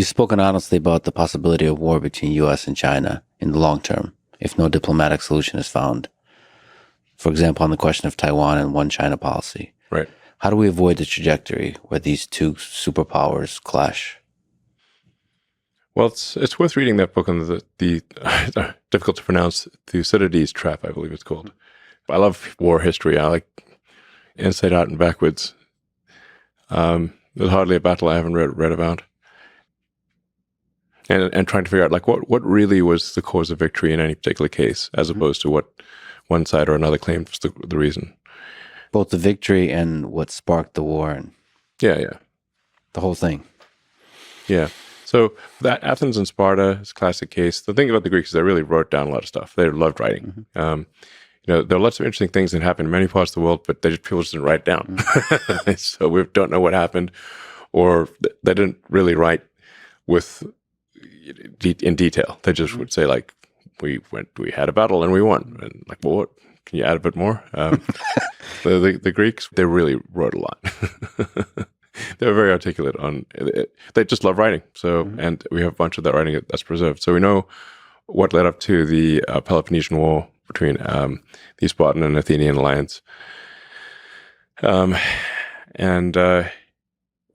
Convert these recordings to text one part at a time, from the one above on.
You've spoken honestly about the possibility of war between U.S. and China in the long term, if no diplomatic solution is found. For example, on the question of Taiwan and one China policy. Right. How do we avoid the trajectory where these two superpowers clash? Well, it's worth reading that book on the difficult to pronounce Thucydides trap, I believe it's called. I love war history. I like inside out and backwards. There's hardly a battle I haven't read about. And trying to figure out like what really was the cause of victory in any particular case, as opposed to what one side or another claimed was the reason. Both the victory and what sparked the war and Yeah. the whole thing. Yeah. So that Athens and Sparta is a classic case. The thing about the Greeks is they really wrote down a lot of stuff. They loved writing. There are lots of interesting things that happened in many parts of the world, but people just didn't write down. So we don't know what happened, or they didn't really write in detail. They just would say like, we had a battle and we won. And like, well, what? Can you add a bit more? The Greeks, they really wrote a lot. They were very articulate on it. They just love writing. So, and we have a bunch of that writing that's preserved. So we know what led up to the Peloponnesian War between the Spartan and Athenian alliance. And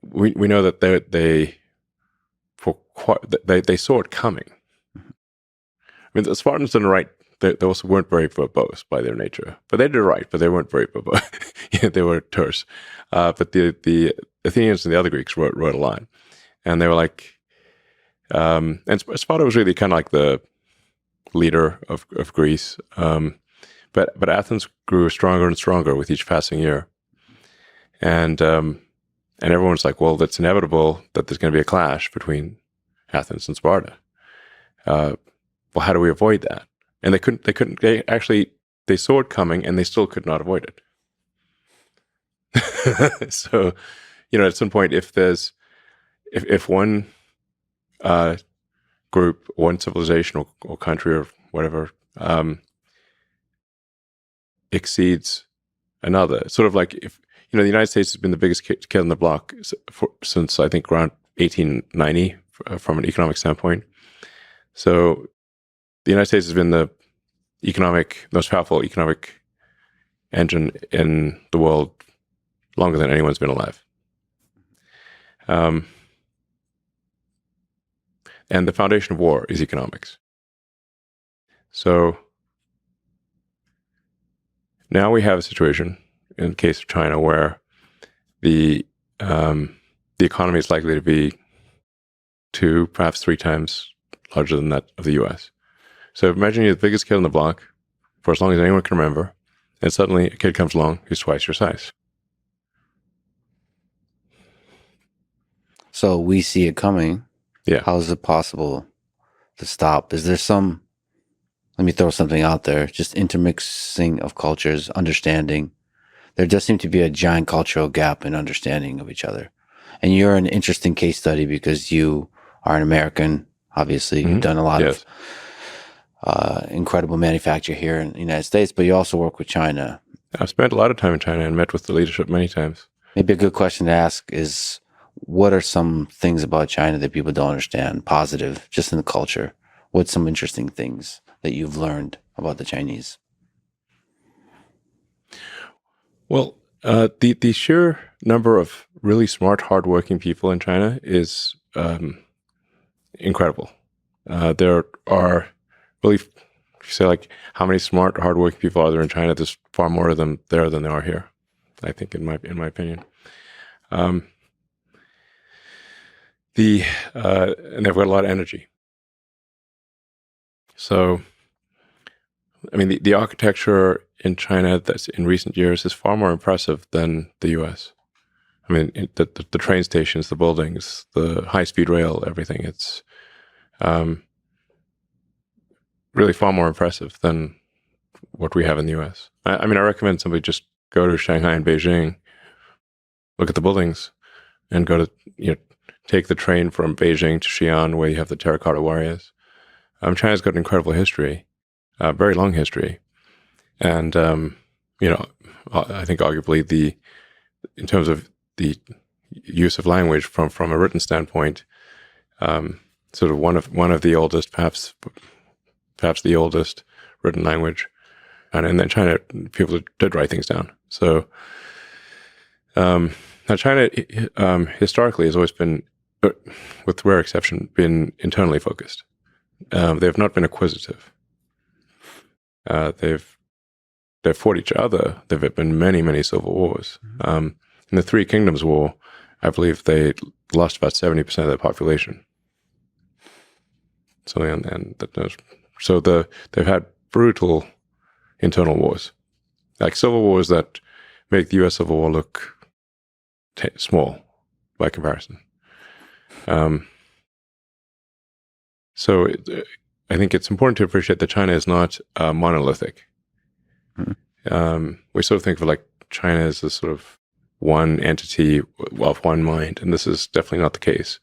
we know that they saw it coming. I mean, the Spartans didn't write. They also weren't very verbose by their nature, but they did write, but they weren't very verbose. They were terse. But the Athenians and the other Greeks wrote a lot, and they were like, and Sparta was really kind of like the leader of Greece. But Athens grew stronger and stronger with each passing year, and everyone's like, well, it's inevitable that there's going to be a clash between Athens and Sparta. Well, how do we avoid that? And they saw it coming and they still could not avoid it. So, at some point, if one group, one civilization or country or whatever exceeds another, sort of like if, the United States has been the biggest kid on the block since I think around 1890 from an economic standpoint. So the United States has been the most powerful economic engine in the world longer than anyone's been alive. And the foundation of war is economics. So now we have a situation in the case of China where the economy is likely to be 2, perhaps 3 times larger than that of the U.S. So imagine you're the biggest kid on the block for as long as anyone can remember, and suddenly a kid comes along who's twice your size. So we see it coming. Yeah. How is it possible to stop? Is there let me throw something out there, just intermixing of cultures, understanding. There does seem to be a giant cultural gap in understanding of each other. And you're an interesting case study because you are an American, obviously. You've done a lot of incredible manufacture here in the United States, but you also work with China. I've spent a lot of time in China and met with the leadership many times. Maybe a good question to ask is, what are some things about China that people don't understand, positive, just in the culture? What's some interesting things that you've learned about the Chinese? Well, the sheer number of really smart, hardworking people in China is incredible. There are really, if you say like, how many smart, hardworking people are there in China? There's far more of them there than there are here, I think, in my opinion. And they've got a lot of energy. So, I mean, the architecture in China that's in recent years is far more impressive than the U.S. I mean, the train stations, the buildings, the high-speed rail, everything. It's really far more impressive than what we have in the U.S. I mean, I recommend somebody just go to Shanghai and Beijing, look at the buildings, and go to, take the train from Beijing to Xi'an, where you have the terracotta warriors. China's got an incredible history, very long history. And, I think arguably in terms of the use of language from a written standpoint, sort of one of the oldest, perhaps the oldest written language. And then China, people did write things down. So now China historically has always been, with rare exception, been internally focused. They have not been acquisitive. They've fought each other. There have been many civil wars. In the Three Kingdoms War, I believe they lost about 70% of their population. So they've had brutal internal wars, like civil wars that make the U.S. Civil War look small by comparison. So I think it's important to appreciate that China is not monolithic. We sort of think of like China as this sort of one entity of one mind, and this is definitely not the case.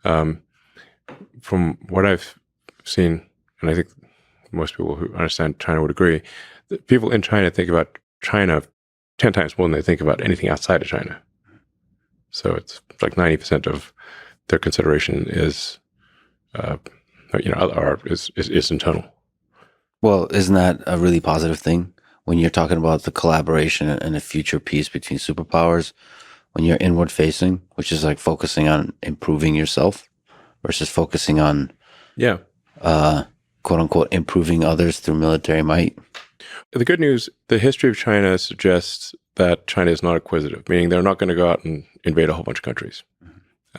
From what I've seen, and I think most people who understand China would agree, that people in China think about China 10 times more than they think about anything outside of China. So it's like 90% of their consideration is internal. Well, isn't that a really positive thing when you're talking about the collaboration and a future peace between superpowers? When you're inward facing, which is like focusing on improving yourself versus focusing on, quote unquote, improving others through military might. The good news, the history of China suggests that China is not acquisitive, meaning they're not going to go out and invade a whole bunch of countries.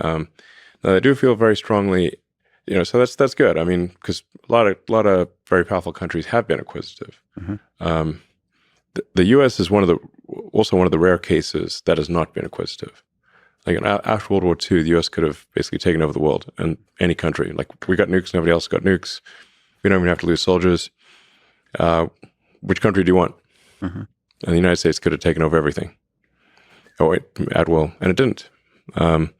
Now, they do feel very strongly, so that's good. I mean, because a lot of very powerful countries have been acquisitive. The U.S. is also one of the rare cases that has not been acquisitive. Like after World War II, the U.S. could have basically taken over the world and any country. Like we got nukes, nobody else got nukes. We don't even have to lose soldiers. Which country do you want? And the United States could have taken over everything. At will, and it didn't. And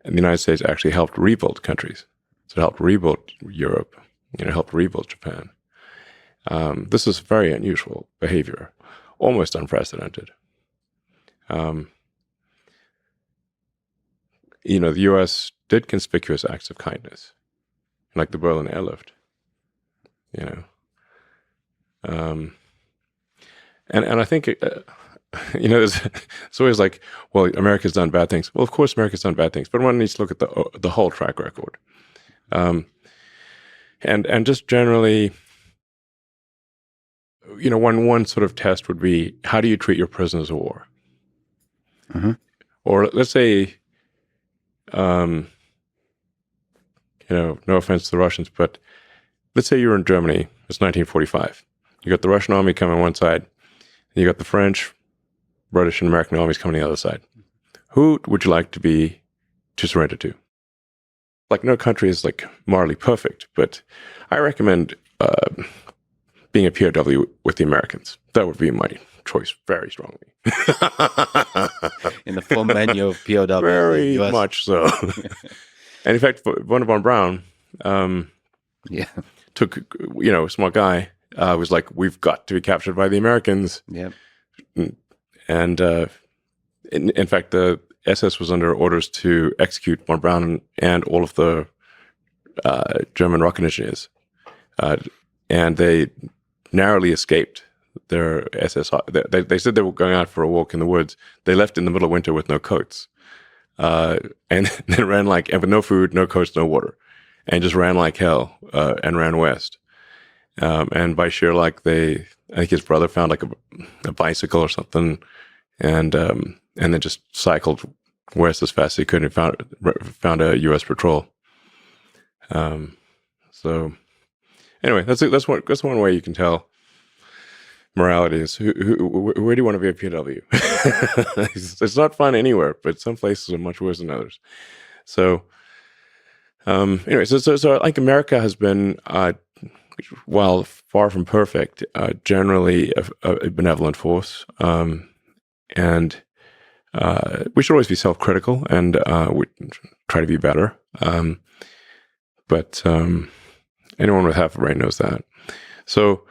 the United States actually helped rebuild countries. So it helped rebuild Europe. Helped rebuild Japan. This is very unusual behavior, almost unprecedented. The U.S. did conspicuous acts of kindness, like the Berlin airlift. And I think, it's always like, well, America's done bad things. Well, of course, America's done bad things, but one needs to look at the whole track record. And just generally, one sort of test would be, how do you treat your prisoners of war? Or let's say, no offense to the Russians, but let's say you're in Germany. It's 1945. You got the Russian army coming on one side, and you got the French, British, and American armies coming on the other side. Who would you like to surrender to? Like, no country is like morally perfect, but I recommend being a POW with the Americans. That would be my choice very strongly. In the full menu of POW. Very much so. And in fact, Wernher von Braun took, a smart guy, was like, we've got to be captured by the Americans. Yep. And in fact, the SS was under orders to execute von Braun and all of the German rocket engineers. And they narrowly escaped their SS. They said they were going out for a walk in the woods. They left in the middle of winter with no coats. And then ran and with no food, no coats, no water. And just ran like hell and ran west. And by sheer luck, I think his brother found like a bicycle or something, and then just cycled west as fast as he could and found a U.S. patrol. So anyway, that's one way you can tell morality is where do you want to be a POW? It's not fun anywhere, but some places are much worse than others. So anyway, so I think America has been, while far from perfect, generally a benevolent force. And we should always be self-critical and we try to be better. But anyone with half a brain knows that. So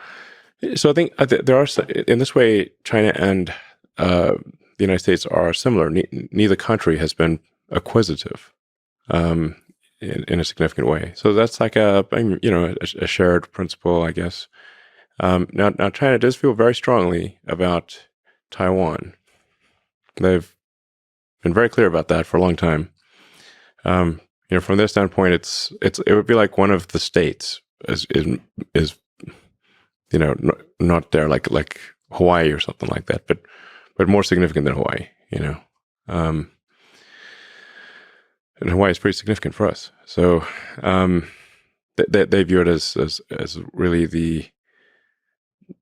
I think there are, in this way, China and the United States are similar. Neither country has been acquisitive. in a significant way. So that's like a shared principle, I guess. Now China does feel very strongly about Taiwan. They've been very clear about that for a long time. From their standpoint, it would be like one of the states is not there like Hawaii or something like that, but more significant than Hawaii. And Hawaii is pretty significant for us. So they view it as really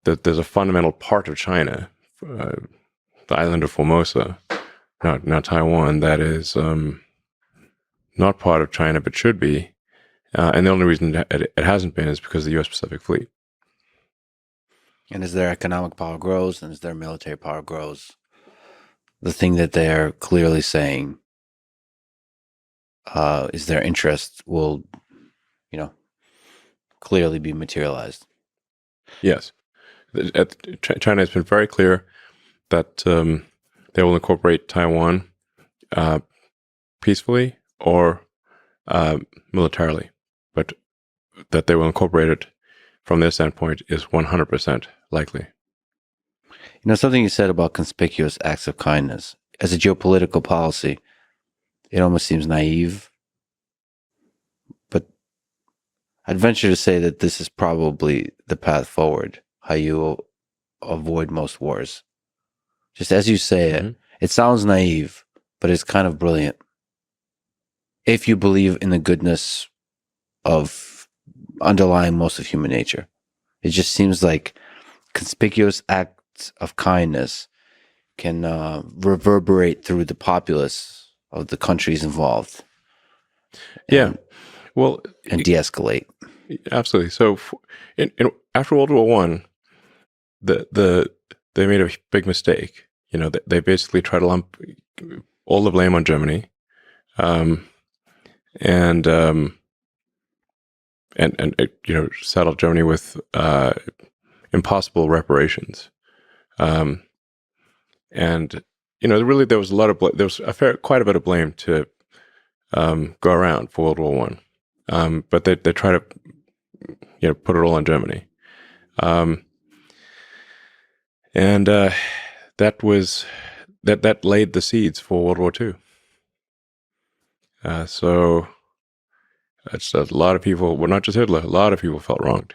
that there's a fundamental part of China, the island of Formosa, now Taiwan, that is not part of China but should be. And the only reason it hasn't been is because of the U.S. Pacific Fleet. And as their economic power grows and as their military power grows, the thing that they're clearly saying is their interest will, clearly be materialized. Yes. China has been very clear that they will incorporate Taiwan peacefully or militarily, but that they will incorporate it from their standpoint is 100% likely. Something you said about conspicuous acts of kindness. As a geopolitical policy, it almost seems naive, but I'd venture to say that this is probably the path forward, how you avoid most wars. Just as you say it, it sounds naive, but it's kind of brilliant. If you believe in the goodness of underlying most of human nature, it just seems like conspicuous acts of kindness can reverberate through the populace of the countries involved. And de-escalate. Absolutely. So, after World War I, they made a big mistake. They basically tried to lump all the blame on Germany, and saddle Germany with impossible reparations, and really there was quite a bit of blame to go around for World War I, but they try to put it all on Germany, and that laid the seeds for World War II. So it's a lot of people, well, not just Hitler, a lot of people felt wronged.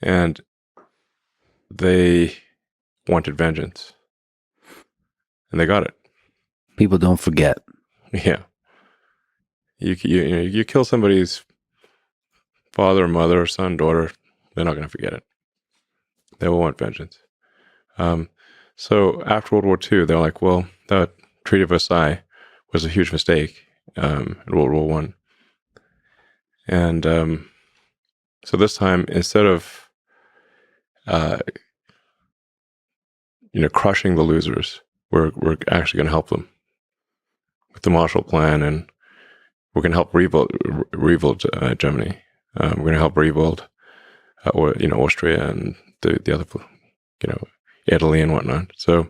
And they wanted vengeance. And they got it. People don't forget. Yeah. You kill somebody's father, mother, son, daughter, they're not going to forget it. They will want vengeance. So after World War II, they're like, well, that Treaty of Versailles was a huge mistake in World War I. And so this time, instead of crushing the losers, we're actually going to help them with the Marshall Plan, and we're going to help rebuild Germany. We're going to help rebuild Austria and the other, Italy and whatnot. So